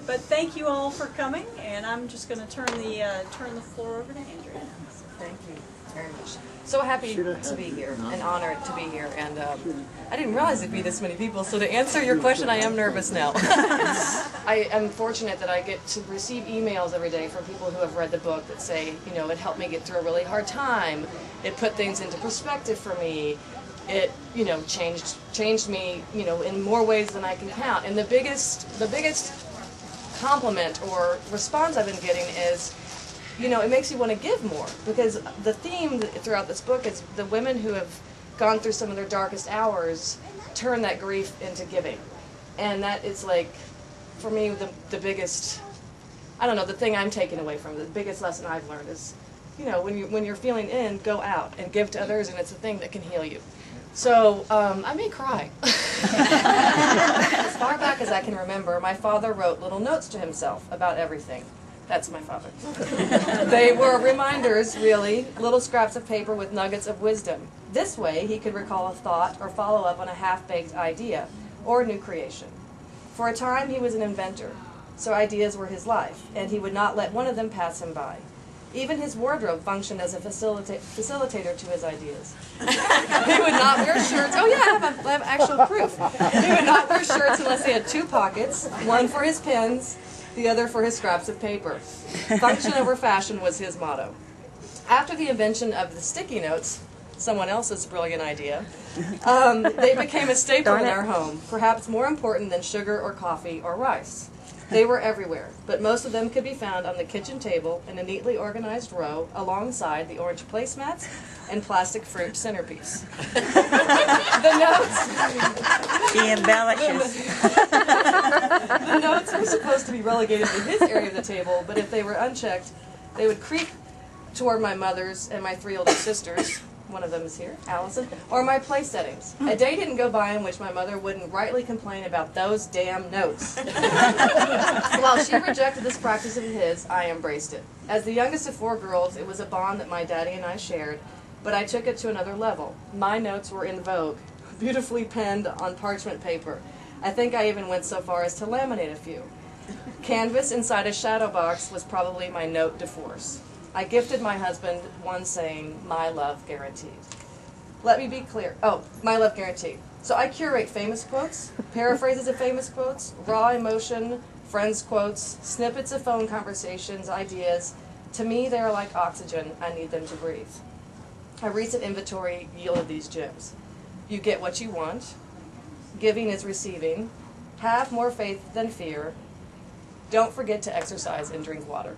But thank you all for coming, and I'm just going to turn the floor over to Andrea. Thank you very much. So happy to be here and honored to be here. And I didn't realize it'd be this many people. So to answer your question, I am nervous now. I am fortunate that I get to receive emails every day from people who have read the book that say, you know, it helped me get through a really hard time. It put things into perspective for me. It, you know, changed me, you know, in more ways than I can count. And the biggest compliment or response I've been getting is, you know, it makes you want to give more, because the theme throughout this book is the women who have gone through some of their darkest hours turn that grief into giving. And that is, like, for me, the biggest, I don't know, the thing I'm taking away from it, the biggest lesson I've learned is, you know, when you're feeling in, go out and give to others, and it's a thing that can heal you. So, I may cry. As far back as I can remember, my father wrote little notes to himself about everything. That's my father. They were reminders, really, little scraps of paper with nuggets of wisdom. This way, he could recall a thought or follow up on a half-baked idea or new creation. For a time, he was an inventor, so ideas were his life, and he would not let one of them pass him by. Even his wardrobe functioned as a facilitator to his ideas. He would not wear shirts. Oh yeah, I have actual proof. He would not wear shirts unless they had two pockets, one for his pens, the other for his scraps of paper. Function over fashion was his motto. After the invention of the sticky notes, someone else's brilliant idea, they became a staple in our home, perhaps more important than sugar or coffee or rice. They were everywhere, but most of them could be found on the kitchen table in a neatly organized row alongside the orange placemats and plastic fruit centerpiece. The notes... He embellishes. The notes were supposed to be relegated to his area of the table, but if they were unchecked, they would creep toward my mother's and my three older sisters. One of them is here, Allison, or my place settings. A day didn't go by in which my mother wouldn't rightly complain about those damn notes. While she rejected this practice of his, I embraced it. As the youngest of four girls, it was a bond that my daddy and I shared, but I took it to another level. My notes were in vogue, beautifully penned on parchment paper. I think I even went so far as to laminate a few. Canvas inside a shadow box was probably my note de force. I gifted my husband one saying, "My love guaranteed." Let me be clear. Oh, my love guaranteed. So I curate famous quotes, paraphrases of famous quotes, raw emotion, friends' quotes, snippets of phone conversations, ideas. To me, they are like oxygen. I need them to breathe. A recent inventory yielded these gems. You get what you want. Giving is receiving. Have more faith than fear. Don't forget to exercise and drink water.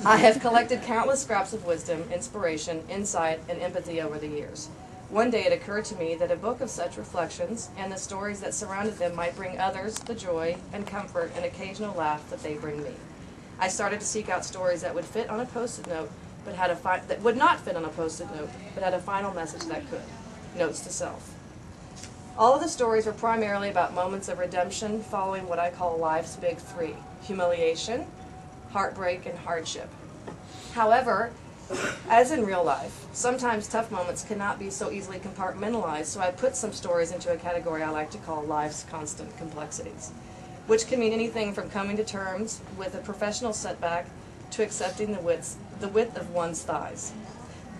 I have collected countless scraps of wisdom, inspiration, insight, and empathy over the years. One day it occurred to me that a book of such reflections and the stories that surrounded them might bring others the joy and comfort and occasional laugh that they bring me. I started to seek out stories that would fit on a post-it note, but that would not fit on a post-it note, but had a final message that could. Notes to self. All of the stories were primarily about moments of redemption following what I call life's big three: humiliation, heartbreak, and hardship. However, as in real life, sometimes tough moments cannot be so easily compartmentalized, so I put some stories into a category I like to call life's constant complexities, which can mean anything from coming to terms with a professional setback to accepting the width of one's thighs.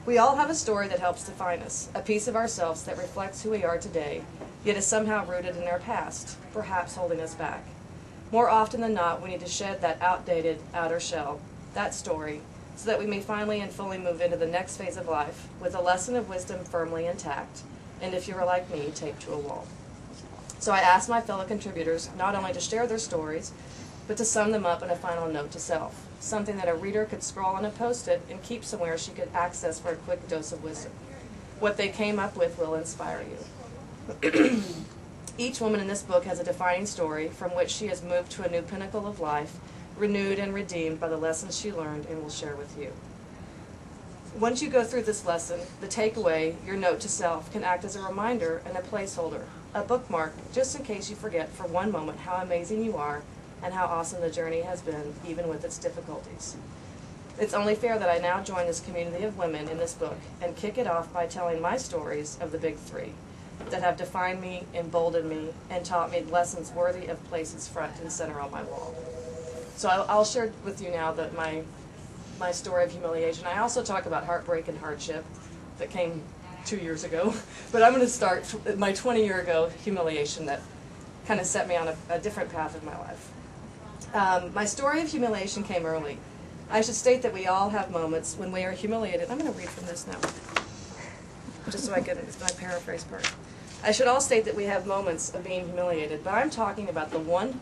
We all have a story that helps define us, a piece of ourselves that reflects who we are today, yet is somehow rooted in our past, perhaps holding us back. More often than not, we need to shed that outdated outer shell, that story, so that we may finally and fully move into the next phase of life with a lesson of wisdom firmly intact, and if you are like me, taped to a wall. So I asked my fellow contributors not only to share their stories, but to sum them up in a final note to self, something that a reader could scrawl on a post-it and keep somewhere she could access for a quick dose of wisdom. What they came up with will inspire you. Each woman in this book has a defining story from which she has moved to a new pinnacle of life, renewed and redeemed by the lessons she learned and will share with you. Once you go through this lesson, the takeaway, your note to self, can act as a reminder and a placeholder, a bookmark, just in case you forget for one moment how amazing you are and how awesome the journey has been, even with its difficulties. It's only fair that I now join this community of women in this book and kick it off by telling my stories of the big three. that have defined me, emboldened me, and taught me lessons worthy of places front and center on my wall. So I'll share with you now that my story of humiliation. I also talk about heartbreak and hardship that came 2 years ago, but I'm going to start my 20-year ago humiliation that kind of set me on a different path in my life. My story of humiliation came early. I should state that we all have moments when we are humiliated. I'm going to read from this now, just so I can, it's my paraphrase part. I should all state that we have moments of being humiliated, but I'm talking about the one